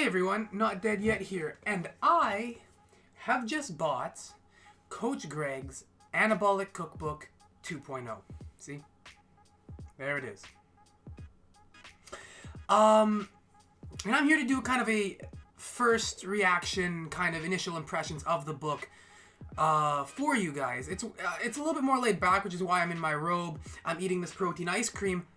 Hey everyone, Not Dead Yet here, and I have just bought Coach Greg's Anabolic Cookbook 2.0. See? There it is. And I'm here to do kind of a first reaction, kind of initial impressions of the book for you guys. It's a little bit more laid back, which is why I'm in my robe. I'm eating this protein ice cream.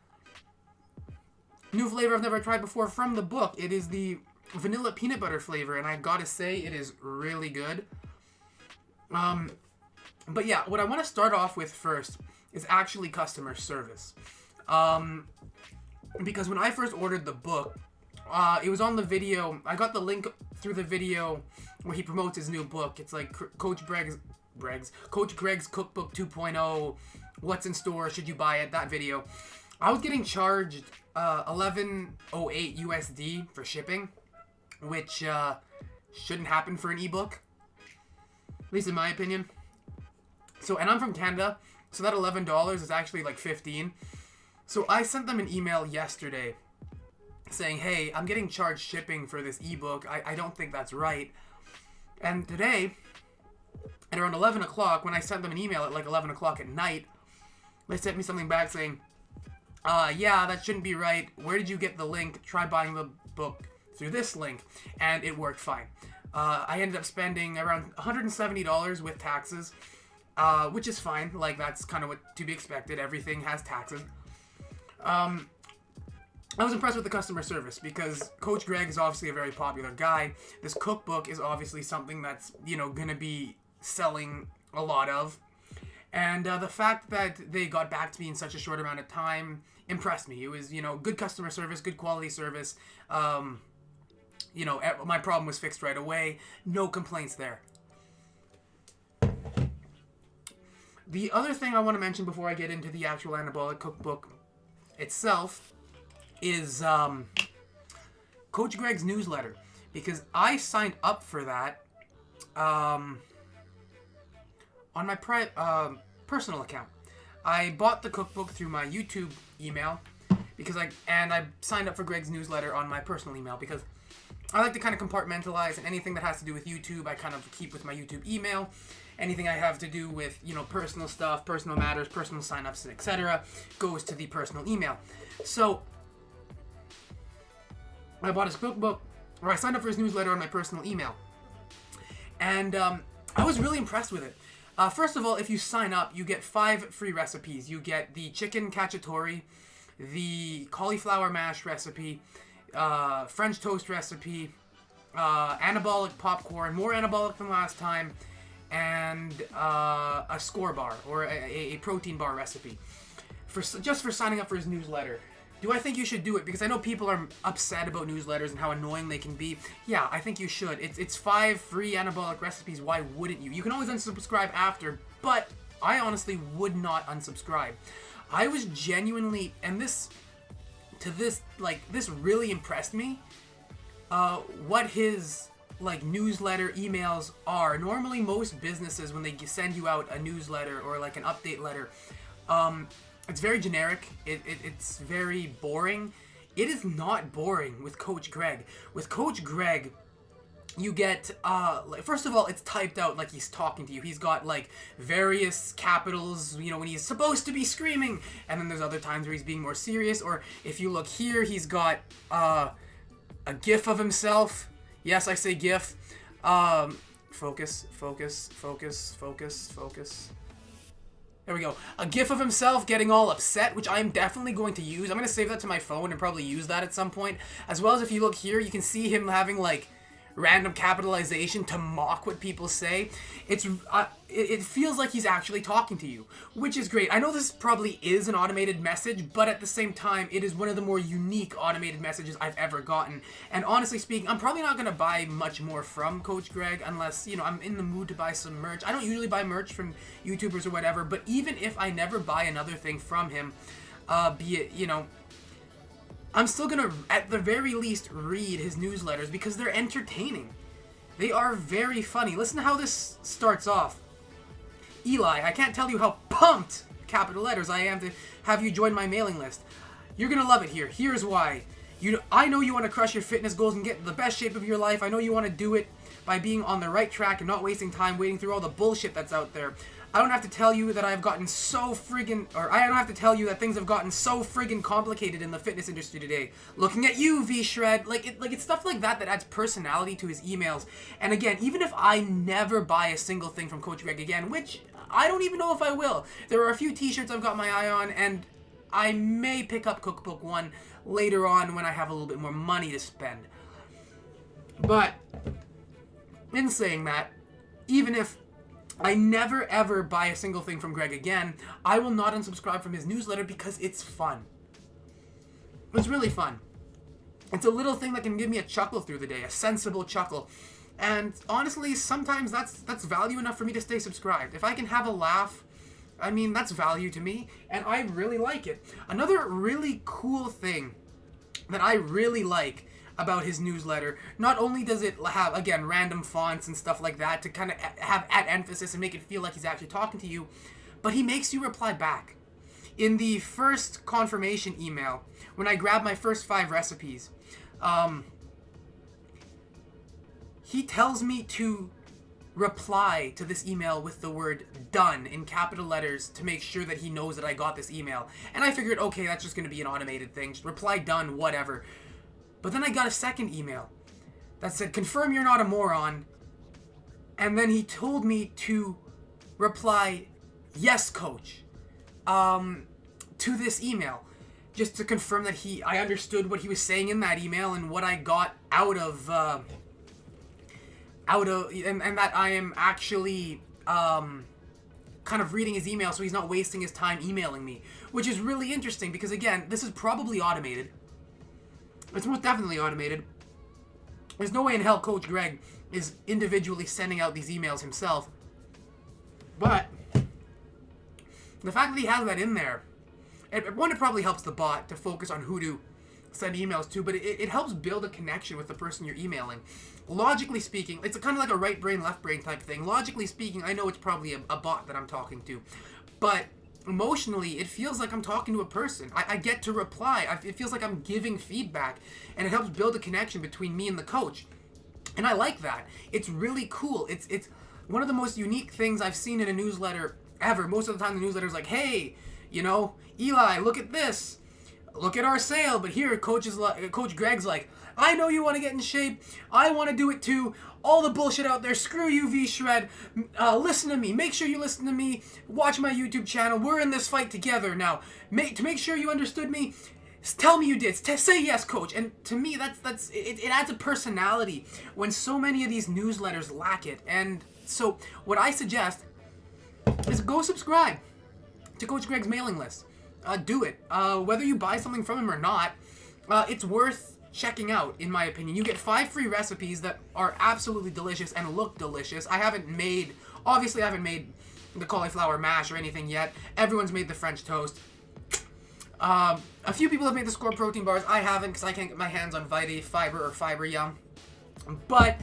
New flavor I've never tried before from the book. It is the vanilla peanut butter flavor, and I gotta say it is really good. But yeah, what I want to start off with first is actually customer service. Because when I first ordered the book, it was on the video. I got the link through the video where he promotes his new book. It's like Coach Greg's Cookbook 2.0. What's in store? Should you buy it? That video. I was getting charged $11.08 USD for shipping, which shouldn't happen for an ebook, at least in my opinion. So, and I'm from Canada, so that $11 is actually like $15. So I sent them an email yesterday saying, hey, I'm getting charged shipping for this ebook. I don't think that's right. And today, at around 11 o'clock, when I sent them an email at like 11 o'clock at night, they sent me something back saying, yeah, that shouldn't be right. Where did you get the link? Try buying the book through this link. And it worked fine. I ended up spending around $170 with taxes, which is fine. Like, that's kind of what to be expected. Everything has taxes. I was impressed with the customer service because Coach Greg is obviously a very popular guy. This cookbook is obviously something that's, going to be selling a lot of. And the fact that they got back to me in such a short amount of time impressed me. It was, good customer service, good quality service. My problem was fixed right away. No complaints there. The other thing I want to mention before I get into the actual Anabolic Cookbook itself is Coach Greg's newsletter. Because I signed up for that on my personal account. I bought the cookbook through my YouTube email because I signed up for Greg's newsletter on my personal email because I like to kind of compartmentalize, and anything that has to do with YouTube I kind of keep with my YouTube email. Anything I have to do with, personal stuff, personal matters, personal signups, etc. goes to the personal email. So I bought his cookbook, or I signed up for his newsletter on my personal email. And I was really impressed with it. First of all, if you sign up, you get 5 free recipes. You get the chicken cacciatore, the cauliflower mash recipe, French toast recipe, anabolic popcorn, more anabolic than last time, and a score bar, or a protein bar recipe, just for signing up for his newsletter. Do I think you should do it? Because I know people are upset about newsletters and how annoying they can be. Yeah, I think you should. It's 5 free anabolic recipes. Why wouldn't you? You can always unsubscribe after, but I honestly would not unsubscribe. I was genuinely, and this really impressed me, what his newsletter emails are. Normally most businesses, when they send you out a newsletter or like an update letter, it's very generic. It's very boring. It is not boring with Coach Greg. With Coach Greg, you get, first of all, it's typed out like he's talking to you. He's got, various capitals, when he's supposed to be screaming. And then there's other times where he's being more serious. Or if you look here, he's got a GIF of himself. Yes, I say GIF. Focus. There we go. A GIF of himself getting all upset, which I'm definitely going to use. I'm going to save that to my phone and probably use that at some point. As well as if you look here, you can see him having, random capitalization to mock what people say. It feels like he's actually talking to you, which is great. I know this probably is an automated message, but at the same time, it is one of the more unique automated messages I've ever gotten. And honestly speaking, I'm probably not going to buy much more from Coach Greg unless, I'm in the mood to buy some merch. I don't usually buy merch from YouTubers or whatever, but even if I never buy another thing from him, be it, I'm still going to, at the very least, read his newsletters because they're entertaining. They are very funny. Listen to how this starts off. Eli, I can't tell you how pumped, capital letters, I am to have you join my mailing list. You're going to love it here. Here's why. I know you want to crush your fitness goals and get the best shape of your life. I know you want to do it by being on the right track and not wasting time waiting through all the bullshit that's out there. I don't have to tell you that I don't have to tell you that things have gotten so friggin' complicated in the fitness industry today. Looking at you, V-Shred. It's stuff like that adds personality to his emails. And again, even if I never buy a single thing from Coach Greg again, which I don't even know if I will. There are a few t-shirts I've got my eye on, and I may pick up Cookbook 1 later on when I have a little bit more money to spend. But in saying that, even if I never ever buy a single thing from Greg again, I will not unsubscribe from his newsletter because it's fun. It's really fun. It's a little thing that can give me a chuckle through the day, a sensible chuckle. And honestly, sometimes that's value enough for me to stay subscribed. If I can have a laugh, I mean, that's value to me, and I really like it. Another really cool thing that I really like about his newsletter, not only does it have, again, random fonts and stuff like that to kind of add emphasis and make it feel like he's actually talking to you, but he makes you reply back. In the first confirmation email, when I grabbed my first 5 recipes, he tells me to reply to this email with the word done in capital letters to make sure that he knows that I got this email. And I figured, okay, that's just going to be an automated thing. Just reply done, whatever. But then I got a second email that said, confirm you're not a moron. And then he told me to reply, yes, coach, to this email. Just to confirm that I understood what he was saying in that email and what I got out of and that I am actually kind of reading his email so he's not wasting his time emailing me, which is really interesting because, again, this is probably automated. It's most definitely automated. There's no way in hell Coach Greg is individually sending out these emails himself. But the fact that he has that in there, it probably helps the bot to focus on who to send emails to, but it helps build a connection with the person you're emailing. Logically speaking, it's kind of like a right brain, left brain type thing. Logically speaking, I know it's probably a bot that I'm talking to, but emotionally, it feels like I'm talking to a person. I get to reply. It feels like I'm giving feedback, and it helps build a connection between me and the coach. And I like that. It's really cool. It's one of the most unique things I've seen in a newsletter ever. Most of the time, the newsletter's like, hey, Eli, look at this. Look at our sale. But here, Coach Greg's like, I know you want to get in shape. I want to do it too. All the bullshit out there. Screw you, V-Shred. Listen to me. Make sure you listen to me. Watch my YouTube channel. We're in this fight together now. To make sure you understood me, tell me you did. Say yes, coach. And to me, it adds a personality when so many of these newsletters lack it. And so what I suggest is go subscribe to Coach Greg's mailing list. Do it. Whether you buy something from him or not, it's worth checking out, in my opinion. You get 5 free recipes that are absolutely delicious and look delicious. I haven't made the cauliflower mash or anything yet. Everyone's made the French toast. A few people have made the Score protein bars. I haven't because I can't get my hands on Vita Fiber or Fiber Yum. But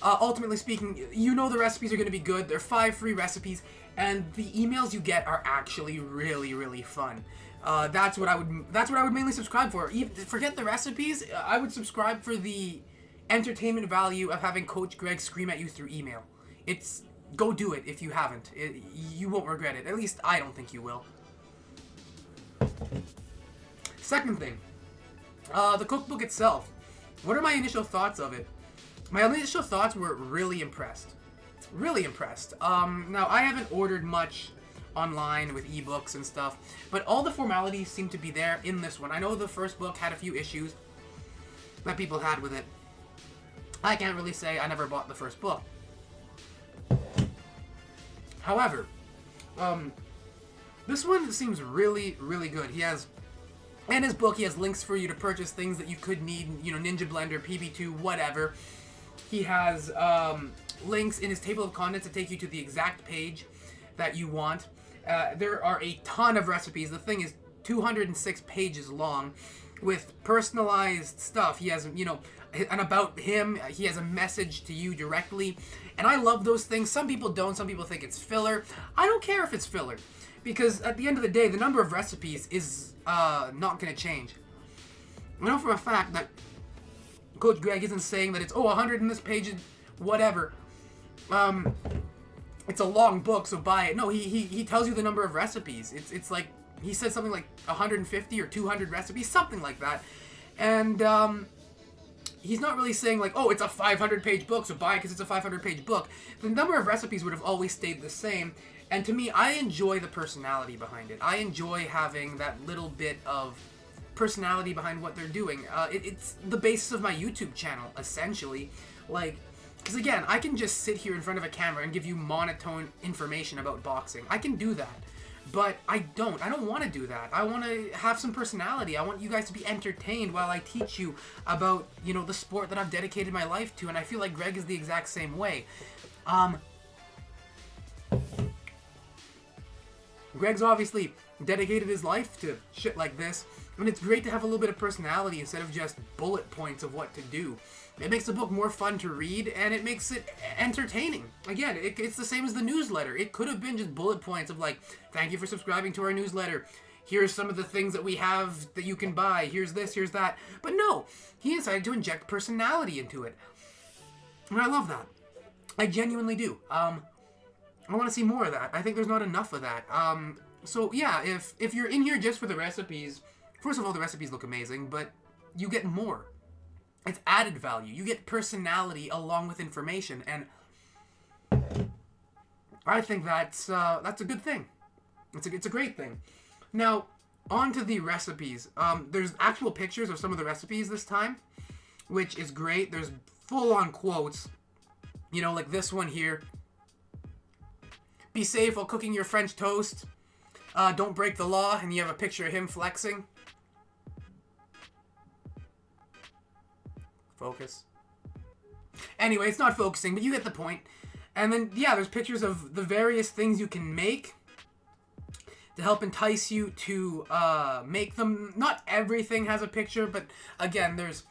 ultimately speaking, the recipes are going to be good. They're 5 free recipes, and the emails you get are actually really, really fun. That's what I would mainly subscribe for. Forget the recipes. I would subscribe for the entertainment value of having Coach Greg scream at you through email. Go do it if you haven't. You won't regret it. At least I don't think you will. Second thing, the cookbook itself. What are my initial thoughts of it? My initial thoughts were really impressed. Really impressed. Now, I haven't ordered much online with ebooks and stuff, but all the formalities seem to be there in this one. I know the first book had a few issues that people had with it. I can't really say I never bought the first book. However, this one seems really, really good. In his book, he has links for you to purchase things that you could need, Ninja Blender, PB2, whatever. He has links in his table of contents to take you to the exact page that you want. There are a ton of recipes. The thing is 206 pages long with personalized stuff. He has, and about him, he has a message to you directly. And I love those things. Some people don't. Some people think it's filler. I don't care if it's filler, because at the end of the day, the number of recipes is not going to change. I know for a fact that Coach Greg isn't saying that it's 100 in this page, whatever. It's a long book, so buy it. No, he tells you the number of recipes. It's like he said something like 150 or 200 recipes, something like that. And he's not really saying like, oh, it's a 500-page book, so buy it because it's a 500-page book. The number of recipes would have always stayed the same. And to me, I enjoy the personality behind it. I enjoy having that little bit of personality behind what they're doing. It's the basis of my YouTube channel, essentially. Like, because again, I can just sit here in front of a camera and give you monotone information about boxing. I can do that. But I don't want to do that. I want to have some personality. I want you guys to be entertained while I teach you about, you know, the sport that I've dedicated my life to. And I feel like Greg is the exact same way. Greg's obviously dedicated his life to shit like this. And it's great to have a little bit of personality instead of just bullet points of what to do. It makes the book more fun to read, and it makes it entertaining. Again, it's the same as the newsletter. It could have been just bullet points of like, thank you for subscribing to our newsletter. Here's some of the things that we have that you can buy. Here's this, here's that. But no, he decided to inject personality into it. And I love that. I genuinely do. I want to see more of that. I think there's not enough of that. So yeah, if you're in here just for the recipes, first of all, the recipes look amazing, but you get more. It's added value. You get personality along with information, and I think that's a good thing. It's a great thing. Now, on to the recipes. There's actual pictures of some of the recipes this time, which is great. There's full-on quotes. You know, like this one here. Be safe while cooking your French toast. Don't break the law, and you have a picture of him flexing. Focus. Anyway, it's not focusing, but you get the point. And then, yeah, there's pictures of the various things you can make to help entice you to make them. Not everything has a picture, but again, there's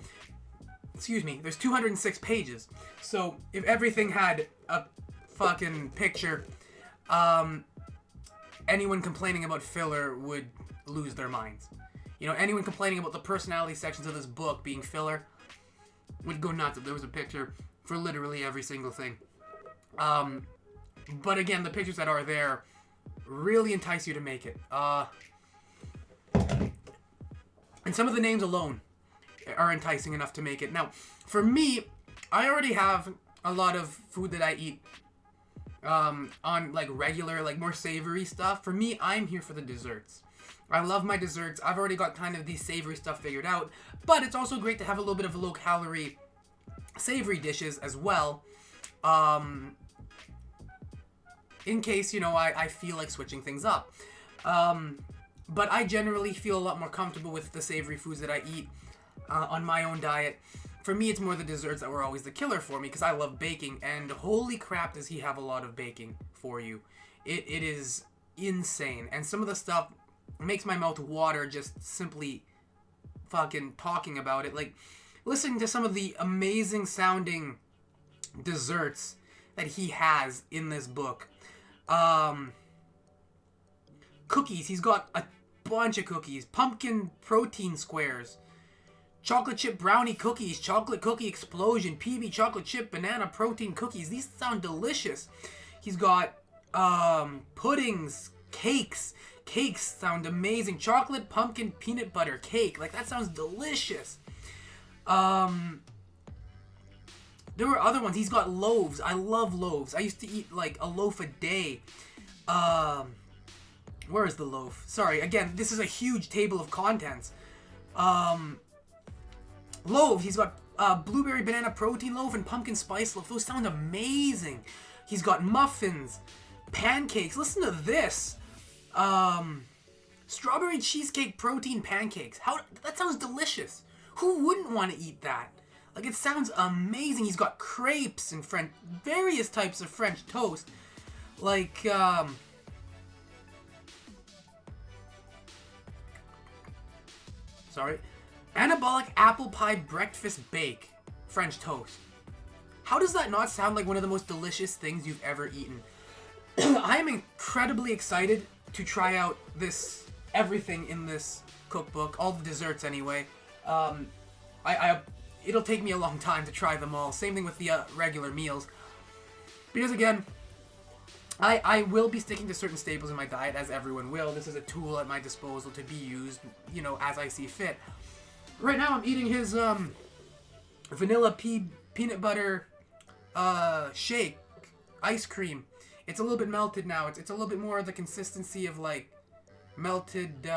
206 pages. So if everything had a fucking picture, anyone complaining about filler would lose their minds. You know, anyone complaining about the personality sections of this book being filler would go nuts if there was a picture for literally every single thing. But again, the pictures that are there really entice you to make it. And some of the names alone are enticing enough to make it. Now, for me, I already have a lot of food that I eat on like regular, like more savory stuff. For me, I'm here for the desserts. I love my desserts. I've already got kind of the savory stuff figured out, but it's also great to have a little bit of low-calorie savory dishes as well, in case, you know, I feel like switching things up. But I generally feel a lot more comfortable with the savory foods that I eat on my own diet. For me, it's more the desserts that were always the killer for me, because I love baking, and holy crap does he have a lot of baking for you. It is insane, and some of the stuff makes my mouth water just simply fucking talking about it. Like, listening to some of the amazing sounding desserts that he has in this book. Cookies, he's got a bunch of cookies. Pumpkin protein squares. Chocolate chip brownie cookies. Chocolate cookie explosion. PB chocolate chip banana protein cookies. These sound delicious. He's got puddings, cakes. Cakes sound amazing. Chocolate pumpkin peanut butter cake. Like, that sounds delicious. There were other ones. He's got loaves. I love loaves. I used to eat like a loaf a day. Where is the loaf? Sorry, again, this is a huge table of contents. Loaves. He's got blueberry banana protein loaf and pumpkin spice loaf. Those sound amazing. He's got muffins, pancakes. Listen to this. Strawberry cheesecake protein pancakes. That sounds delicious. Who wouldn't want to eat that? Like, it sounds amazing. He's got crepes and various types of French toast. Like, Anabolic apple pie breakfast bake French toast. How does that not sound like one of the most delicious things you've ever eaten? I am incredibly excited to try out everything in this cookbook, all the desserts anyway. It'll take me a long time to try them all. Same thing with the regular meals. Because again, I will be sticking to certain staples in my diet, as everyone will. This is a tool at my disposal to be used, as I see fit. Right now I'm eating his vanilla peanut butter shake ice cream. It's a little bit melted now. It's a little bit more of the consistency of like melted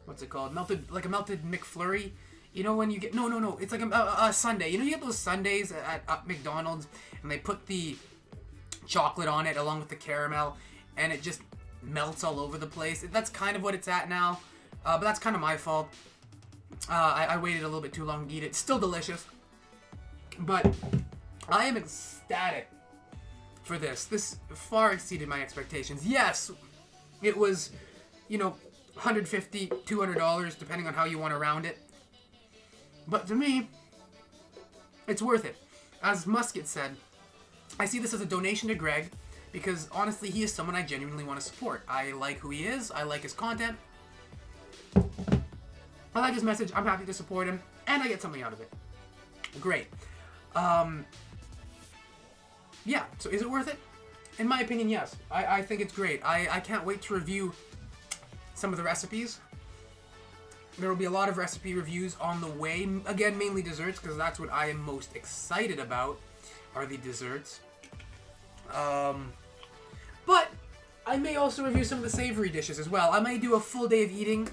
what's it called? Like a melted McFlurry. When you get no, it's like a sundae. You get those sundaes at McDonald's, and they put the chocolate on it along with the caramel, and it just melts all over the place. That's kind of what it's at now, but that's kind of my fault. I waited a little bit too long to eat it. Still delicious, but I am ecstatic for this. This far exceeded my expectations. Yes, it was, $150, $200, depending on how you want to round it. But to me, it's worth it. As Musket said, I see this as a donation to Greg, because honestly, he is someone I genuinely want to support. I like who he is. I like his content. I like his message. I'm happy to support him, and I get something out of it. Great. Yeah, so is it worth it? In my opinion, yes. I think it's great. I can't wait to review some of the recipes. There will be a lot of recipe reviews on the way. Again, mainly desserts, because that's what I am most excited about, are the desserts. But I may also review some of the savory dishes as well. I may do a full day of eating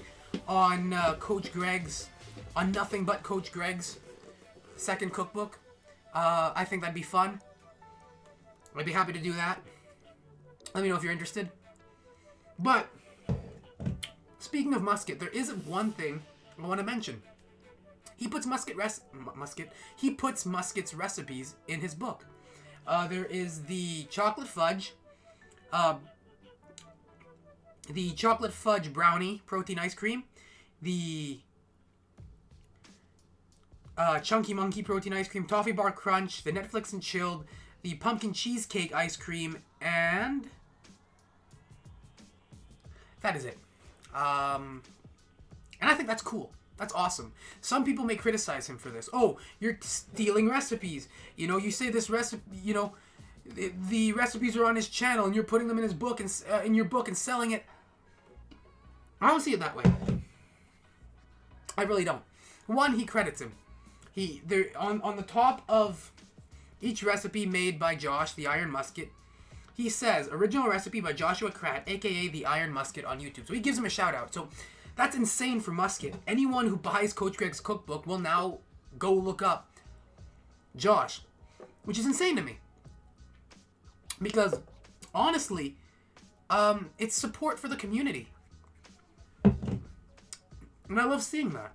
on Coach Greg's, on nothing but Coach Greg's second cookbook. I think that'd be fun. I'd be happy to do that. Let me know if you're interested. But speaking of Musket, there is one thing I want to mention. He puts He puts Musket's recipes in his book. There is the chocolate fudge brownie protein ice cream, the Chunky Monkey protein ice cream, toffee bar crunch, the Netflix and chilled, the pumpkin cheesecake ice cream, and that is it. And I think that's cool. That's awesome. Some people may criticize him for this. Oh, you're stealing recipes. You say this recipe, the recipes are on his channel, and you're putting them in his book and in your book and selling it. I don't see it that way. I really don't. One, he credits him. There on the top of each recipe made by Josh, the Iron Musket, he says, original recipe by Joshua Kratt, aka the Iron Musket, on YouTube. So he gives him a shout out. So that's insane for Musket. Anyone who buys Coach Greg's cookbook will now go look up Josh, which is insane to me. Because honestly, it's support for the community. And I love seeing that.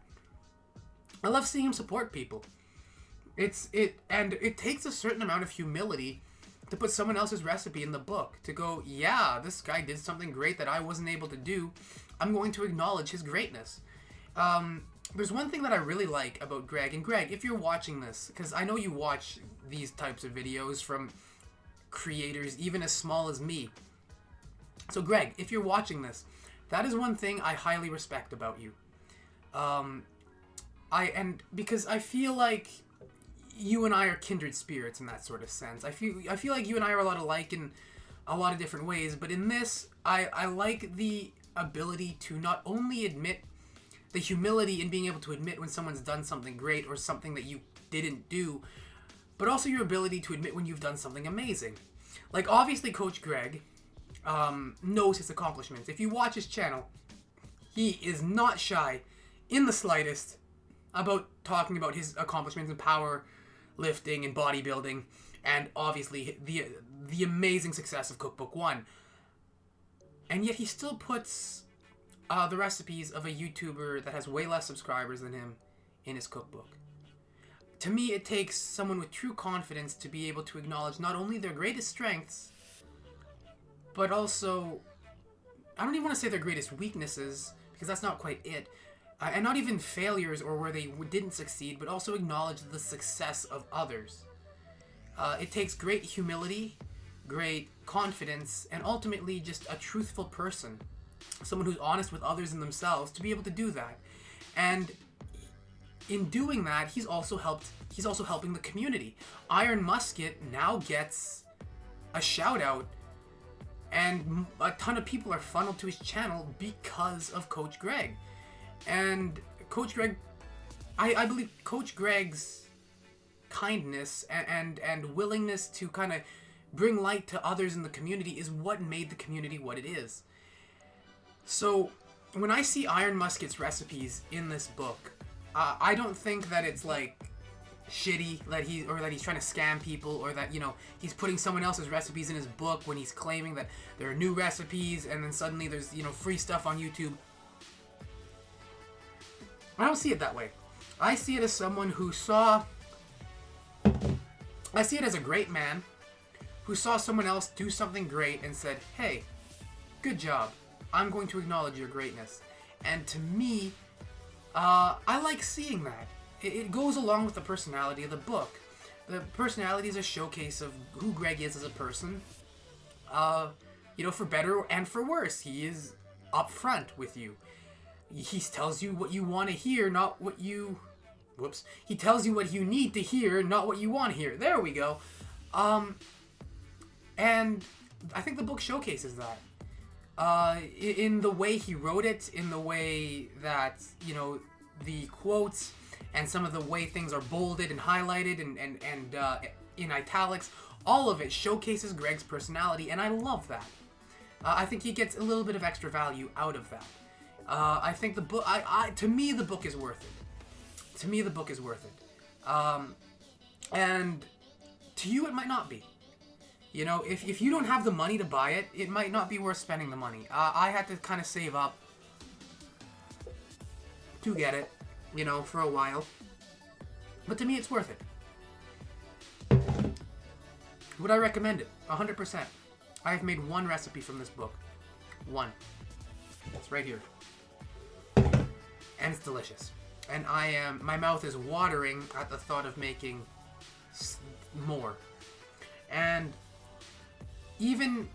I love seeing him support people. It takes a certain amount of humility to put someone else's recipe in the book. To go, yeah, this guy did something great that I wasn't able to do. I'm going to acknowledge his greatness. There's one thing that I really like about Greg. And Greg, if you're watching this, because I know you watch these types of videos from creators even as small as me. So Greg, if you're watching this, that is one thing I highly respect about you. Because I feel like you and I are kindred spirits in that sort of sense. I feel like you and I are a lot alike in a lot of different ways, but in this, I like the ability to not only admit the humility in being able to admit when someone's done something great or something that you didn't do, but also your ability to admit when you've done something amazing. Like, obviously, Coach Greg knows his accomplishments. If you watch his channel, he is not shy in the slightest about talking about his accomplishments in powerlifting and bodybuilding, and obviously the amazing success of Cookbook 1. And yet he still puts the recipes of a YouTuber that has way less subscribers than him in his cookbook. To me, it takes someone with true confidence to be able to acknowledge not only their greatest strengths, but also, I don't even want to say their greatest weaknesses, because that's not quite it. And not even failures or where they didn't succeed, but also acknowledge the success of others. It takes great humility, great confidence, and ultimately just a truthful person. Someone who's honest with others and themselves to be able to do that. And in doing that, he's also helping the community. Iron Musket now gets a shout out, and a ton of people are funneled to his channel because of Coach Greg. And Coach Greg, I believe Coach Greg's kindness and willingness to kind of bring light to others in the community is what made the community what it is. So when I see Iron Musket's recipes in this book, I don't think that it's like shitty, that he's trying to scam people, or that, you know, he's putting someone else's recipes in his book when he's claiming that there are new recipes and then suddenly there's, you know, free stuff on YouTube. I don't see it that way. I see it as someone who I see it as a great man who saw someone else do something great and said, hey, good job. I'm going to acknowledge your greatness. And to me, I like seeing that. It goes along with the personality of the book. The personality is a showcase of who Greg is as a person. You know, for better and for worse. He is upfront with you. He tells you what you want to hear, not what you... Whoops. He tells you what you need to hear, not what you want to hear. There we go. And I think the book showcases that. In the way he wrote it, in the way that, you know, the quotes and some of the way things are bolded and highlighted and in italics, all of it showcases Greg's personality, and I love that. I think he gets a little bit of extra value out of that. I think the book, to me, the book is worth it. To me, the book is worth it. And to you, it might not be. You know, if you don't have the money to buy it, it might not be worth spending the money. I had to kind of save up to get it, you know, for a while. But to me, it's worth it. Would I recommend it? 100%. I have made one recipe from this book. One. It's right here. And it's delicious. And my mouth is watering at the thought of making more. And even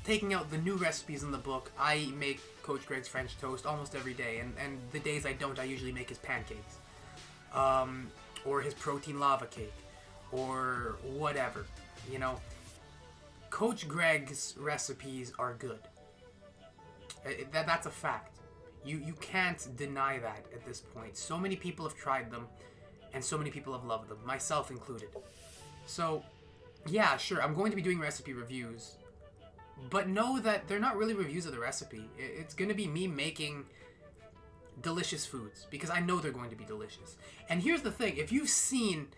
taking out the new recipes in the book, I make Coach Greg's French toast almost every day, and the days I don't, I usually make his pancakes, or his protein lava cake, or whatever, you know. Coach Greg's recipes are good. That's a fact. You can't deny that at this point. So many people have tried them, and so many people have loved them, myself included. So, yeah, sure, I'm going to be doing recipe reviews, but know that they're not really reviews of the recipe. It's going to be me making delicious foods, because I know they're going to be delicious. And here's the thing, if you've seen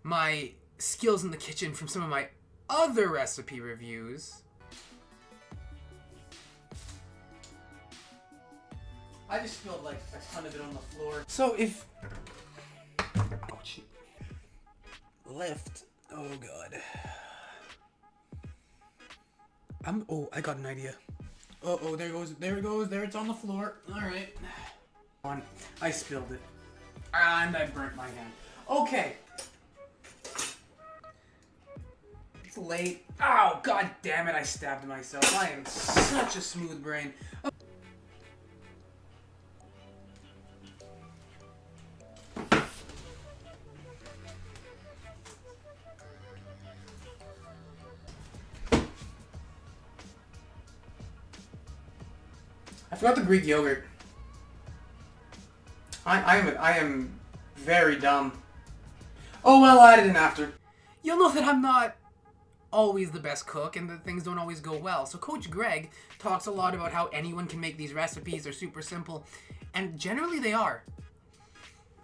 my skills in the kitchen from some of my other recipe reviews... I just spilled like a ton of it on the floor. So if... Ouch. Lift. Oh god. Oh, I got an idea. Oh, there it goes, there it's on the floor. Alright. I spilled it. And I burnt my hand. Okay. It's late. Oh, god damn it, I stabbed myself. I am such a smooth brain. I forgot the Greek yogurt. I am very dumb. Oh well, I'll add it in after. You'll know that I'm not always the best cook and that things don't always go well. So Coach Greg talks a lot about how anyone can make these recipes. They're super simple, and generally they are.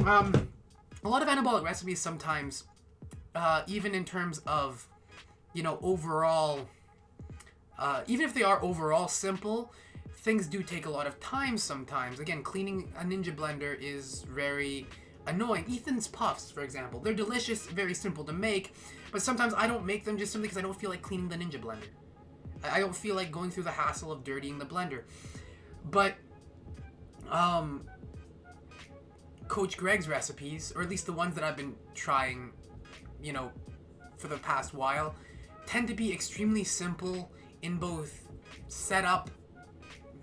A lot of anabolic recipes sometimes, even in terms of, you know, overall, even if they are overall simple, things do take a lot of time sometimes. Again, cleaning a Ninja blender is very annoying. Ethan's Puffs, for example, they're delicious, very simple to make, but sometimes I don't make them just simply because I don't feel like cleaning the Ninja blender. I don't feel like going through the hassle of dirtying the blender. But, Coach Greg's recipes, or at least the ones that I've been trying, you know, for the past while, tend to be extremely simple in both setup,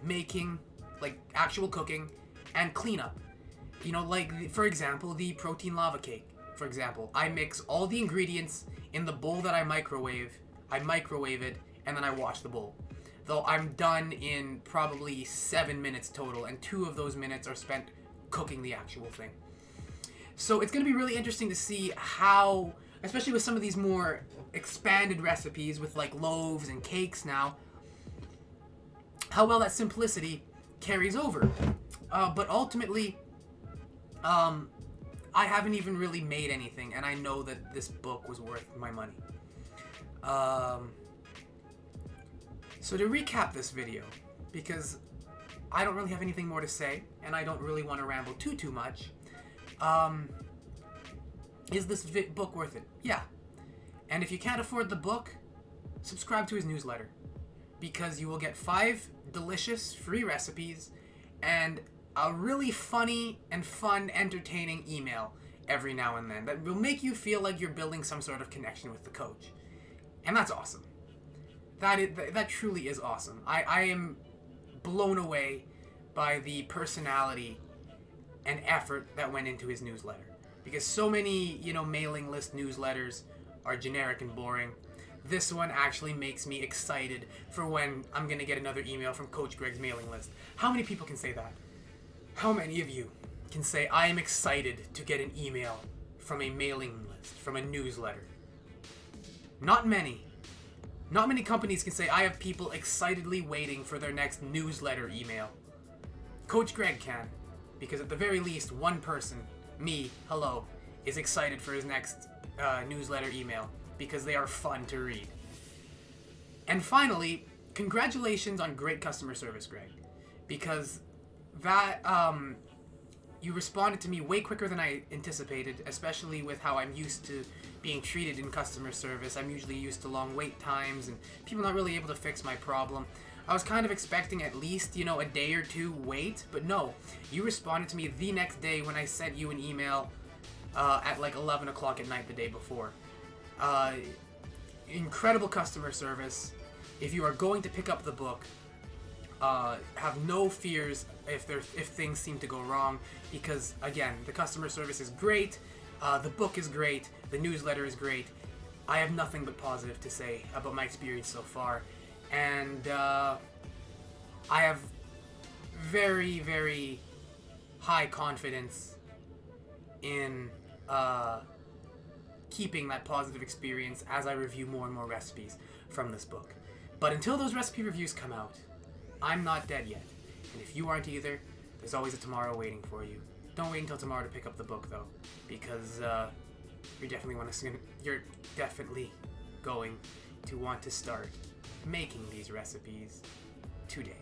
making, like actual cooking, and cleanup. Like, for example, the protein lava cake. For example, I mix all the ingredients in the bowl that I microwave it, and then I wash the bowl. Though I'm done in probably 7 minutes total, and 2 of those minutes are spent cooking the actual thing. So it's going to be really interesting to see how, especially with some of these more expanded recipes with like loaves and cakes now, how well that simplicity carries over. But ultimately, I haven't even really made anything, and I know that this book was worth my money. So to recap this video, because I don't really have anything more to say, and I don't really want to ramble too much, is this book worth it? Yeah. And if you can't afford the book, subscribe to his newsletter, because you will get 5 delicious free recipes and a really funny and fun, entertaining email every now and then that will make you feel like you're building some sort of connection with the coach. And that's awesome. That truly is awesome. I am blown away by the personality and effort that went into his newsletter. Because so many, mailing list newsletters are generic and boring. This one actually makes me excited for when I'm going to get another email from Coach Greg's mailing list. How many people can say that? How many of you can say, I am excited to get an email from a mailing list, from a newsletter? Not many. Not many companies can say, I have people excitedly waiting for their next newsletter email. Coach Greg can, because at the very least, one person, me, hello, is excited for his next newsletter email, because they are fun to read. And finally, congratulations on great customer service, Greg, because that, you responded to me way quicker than I anticipated, especially with how I'm used to being treated in customer service. I'm usually used to long wait times and people not really able to fix my problem. I was kind of expecting at least, a day or 2 wait, but no, you responded to me the next day when I sent you an email at like 11 o'clock at night the day before. Incredible customer service. If you are going to pick up the book, have no fears if things seem to go wrong, because again, the customer service is great, the book is great, the newsletter is great. I have nothing but positive to say about my experience so far, and I have very, very high confidence in keeping that positive experience as I review more and more recipes from this book. But until those recipe reviews come out, I'm not dead yet. And if you aren't either, there's always a tomorrow waiting for you. Don't wait until tomorrow to pick up the book, though, because you're definitely going to want to start making these recipes today.